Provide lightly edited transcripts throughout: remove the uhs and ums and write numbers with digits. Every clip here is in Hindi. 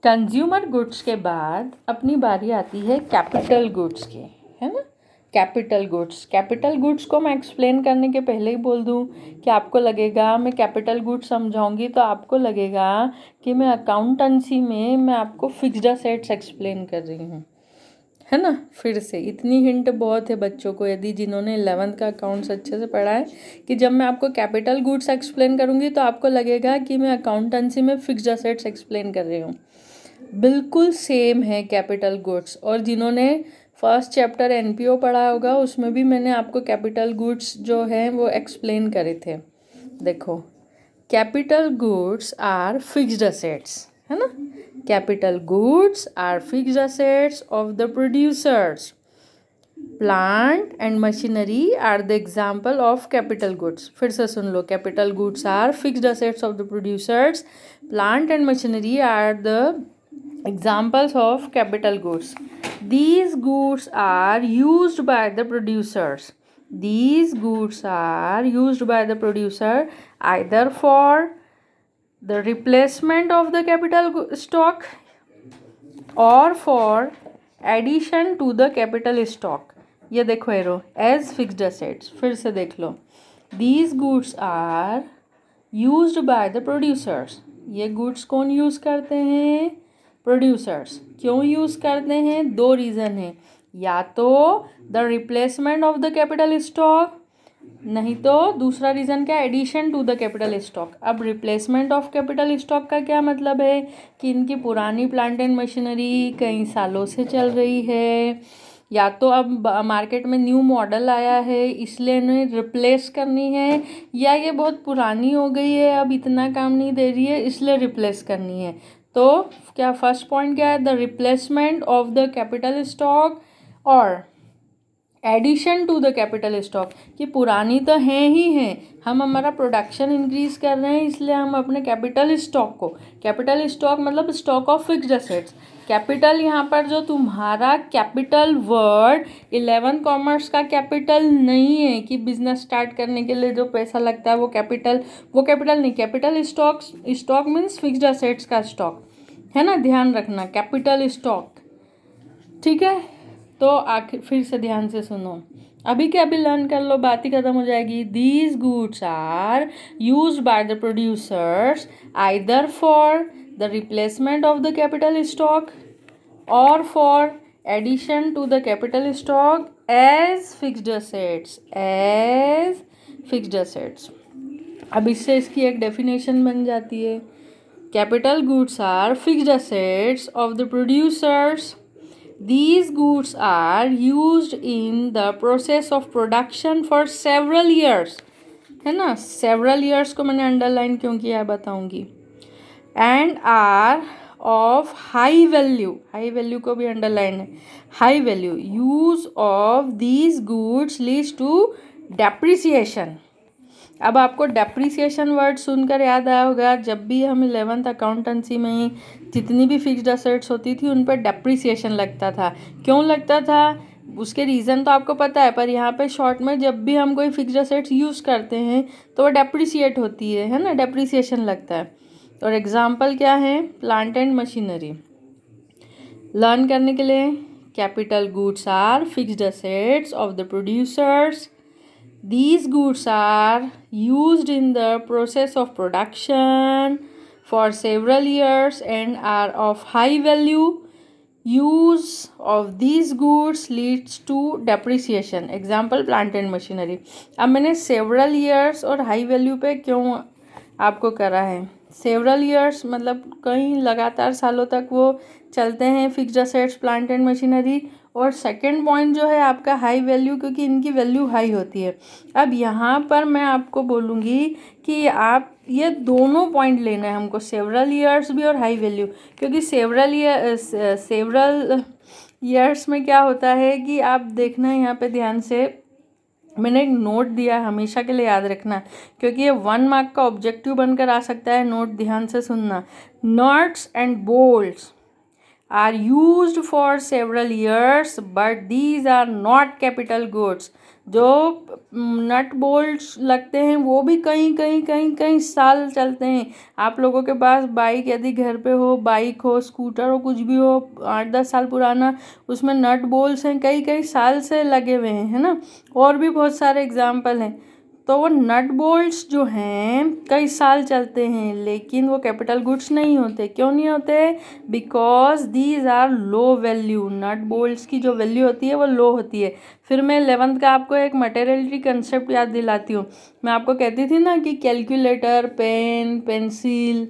कंज्यूमर गुड्स के बाद अपनी बारी आती है कैपिटल गुड्स की, है ना। कैपिटल गुड्स को मैं एक्सप्लेन करने के पहले ही बोल दूं कि आपको लगेगा मैं कैपिटल गुड्स समझाऊंगी तो आपको लगेगा कि मैं अकाउंटेंसी में मैं आपको फिक्स्ड असेट्स एक्सप्लेन कर रही हूँ, है ना। फिर से इतनी हिंट बहुत है बच्चों को, यदि जिन्होंने 11th का अकाउंट्स अच्छे से पढ़ा है, कि जब मैं आपको कैपिटल गुड्स एक्सप्लेन करूँगी तो आपको लगेगा कि मैं अकाउंटेंसी में फिक्स्ड असेट्स एक्सप्लेन कर रही हूँ। बिल्कुल सेम है कैपिटल गुड्स। और जिन्होंने फर्स्ट चैप्टर एनपीओ पढ़ा होगा उसमें भी मैंने आपको कैपिटल गुड्स जो है वो एक्सप्लेन करे थे। देखो, capital goods are fixed assets, है ना। Capital goods are fixed assets of the producers. Plant and machinery are the example of capital goods. फिर से सुन लो, capital goods are fixed assets of the producers, plant and machinery are the examples of capital goods. These goods are used by the producers. These goods are used by the producer either for the replacement of the capital stock or for addition to the capital stock. ये देखो एरो एज फिक्स्ड असेट्स। फिर से देख लो, these goods are used by the producers. ये गुड्स कौन यूज़ करते हैं? प्रोड्यूसर्स। क्यों यूज़ करते हैं? दो रीज़न है, या तो the replacement of the capital stock, नहीं तो दूसरा रीज़न क्या? Addition to the capital stock. अब रिप्लेसमेंट ऑफ कैपिटल स्टॉक का क्या मतलब है कि इनकी पुरानी प्लांट एंड मशीनरी कई सालों से चल रही है, या तो अब मार्केट में न्यू मॉडल आया है इसलिए इन्हें रिप्लेस करनी है, या ये बहुत पुरानी हो गई है अब इतना काम नहीं दे रही है इसलिए रिप्लेस करनी है। तो क्या फर्स्ट पॉइंट क्या है? The replacement of the capital stock or addition to the capital stock, कि पुरानी तो हैं ही हैं, हम हमारा प्रोडक्शन इंक्रीज कर रहे हैं इसलिए हम अपने कैपिटल स्टॉक को, कैपिटल स्टॉक मतलब stock of fixed assets. Capital यहाँ पर जो तुम्हारा कैपिटल वर्ड 11 कॉमर्स का कैपिटल नहीं है कि बिजनेस स्टार्ट करने के लिए जो पैसा लगता है वो कैपिटल नहीं। Capital stock means fixed assets का स्टॉक, है ना, ध्यान रखना, कैपिटल स्टॉक, ठीक है। तो आखिर फिर से ध्यान से सुनो, अभी के अभी लर्न कर लो, बात ही खत्म हो जाएगी। These goods are used by the producers either for the replacement of the capital stock or for addition to the capital stock as fixed assets. अब इससे इसकी एक डेफिनेशन बन जाती है। Capital goods are fixed assets of the producers. These goods are used in the process of production for several years, है ना। several years को मैंने अंडरलाइन क्यों किया है बताऊंगी। and are of high value को भी अंडरलाइन है, high value. use of these goods leads to depreciation. अब आपको डेप्रिसिएशन वर्ड सुनकर याद आया होगा, जब भी हम 11th अकाउंटेंसी में जितनी भी फिक्स्ड असेट्स होती थी उन पर डेप्रिसिएशन लगता था। क्यों लगता था उसके रीज़न तो आपको पता है, पर यहाँ पे शॉर्ट में जब भी हम कोई फिक्स्ड असेट्स यूज़ करते हैं तो वो डेप्रिसिएट होती है ना, डेप्रिसिएशन लगता है। और एग्जाम्पल क्या है? Plant and machinery. लर्न करने के लिए, capital goods are fixed assets of the producers. These goods are used in the process of production for several years and are of high value. Use of these goods leads to depreciation. Example, plant and machinery. अब मैंने several years और high value पे क्यों आपको करा है? several years मतलब कई लगातार सालों तक वो चलते हैं fixed assets, plant and machinery. और सेकंड पॉइंट जो है आपका हाई वैल्यू, क्योंकि इनकी वैल्यू हाई होती है। अब यहाँ पर मैं आपको बोलूँगी कि आप ये दोनों पॉइंट लेना है हमको, सेवरल ईयर्स भी और हाई वैल्यू। क्योंकि सेवरल ईयर्स में क्या होता है कि आप देखना यहाँ पे ध्यान से, मैंने एक नोट दिया है, हमेशा के लिए याद रखना, क्योंकि ये 1 मार्क का ऑब्जेक्टिव बनकर आ सकता है। नोट ध्यान से सुनना, nuts and bolts are used for several years but these are not capital goods. जो नट बोल्ट्स लगते हैं वो भी कई साल चलते हैं। आप लोगों के पास बाइक यदि घर पे हो, बाइक हो, स्कूटर हो, कुछ भी हो 8-10 साल पुराना, उसमें नट बोल्ट्स हैं कई साल से लगे हुए हैं, है ना। और भी बहुत सारे एग्जाम्पल हैं। तो वो नट बोल्ट्स जो हैं कई साल चलते हैं, लेकिन वो कैपिटल गुड्स नहीं होते। क्यों नहीं होते? Because these are low value. Nut bolts की जो वैल्यू होती है वो लो होती है। फिर मैं 11th का आपको एक मटेरियलिटी कंसेप्ट याद दिलाती हूँ। मैं आपको कहती थी ना कि कैलकुलेटर, पेन, पेंसिल,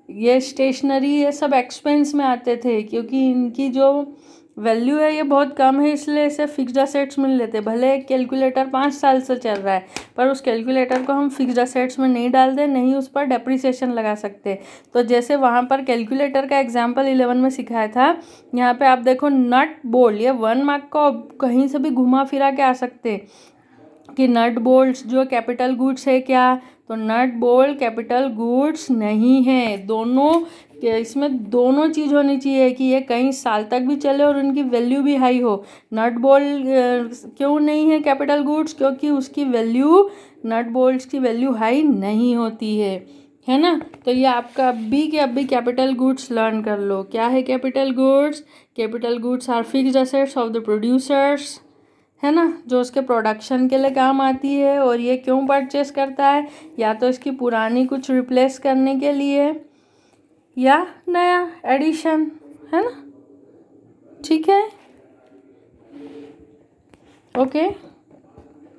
ये स्टेशनरी, ये सब एक्सपेंस में आते थे, क्योंकि इनकी जो वैल्यू है ये बहुत कम है, इसलिए इसे फिक्स्ड असेट्स में लेते। भले एक कैलकुलेटर 5 साल से चल रहा है, पर उस कैलकुलेटर को हम फिक्स्ड असेट्स में नहीं डाल दे, नहीं उस पर डेप्रिसिएशन लगा सकते। तो जैसे वहाँ पर कैलकुलेटर का एग्जाम्पल 11 में सिखाया था, यहाँ पे आप देखो नट बोल्ट, ये 1 मार्क का कहीं से भी घुमा फिरा के आ सकते कि नट बोल्ट्स जो कैपिटल गुड्स है क्या? तो नट बोल्ट कैपिटल गुड्स नहीं है। दोनों इसमें दोनों चीज़ होनी चाहिए कि ये कई साल तक भी चले और उनकी वैल्यू भी हाई हो। नट बोल्ट क्यों नहीं है कैपिटल गुड्स? क्योंकि उसकी वैल्यू, नट बोल्ट्स की वैल्यू हाई नहीं होती है ना। तो ये आपका अभी के अभी कैपिटल गुड्स लर्न कर लो। क्या है capital goods? Capital goods are fixed assets of the producers, है ना, जो उसके प्रोडक्शन के लिए काम आती है। और ये क्यों परचेस करता है? या तो इसकी पुरानी कुछ रिप्लेस करने के लिए या नया एडिशन, है ना। ठीक है, ओके।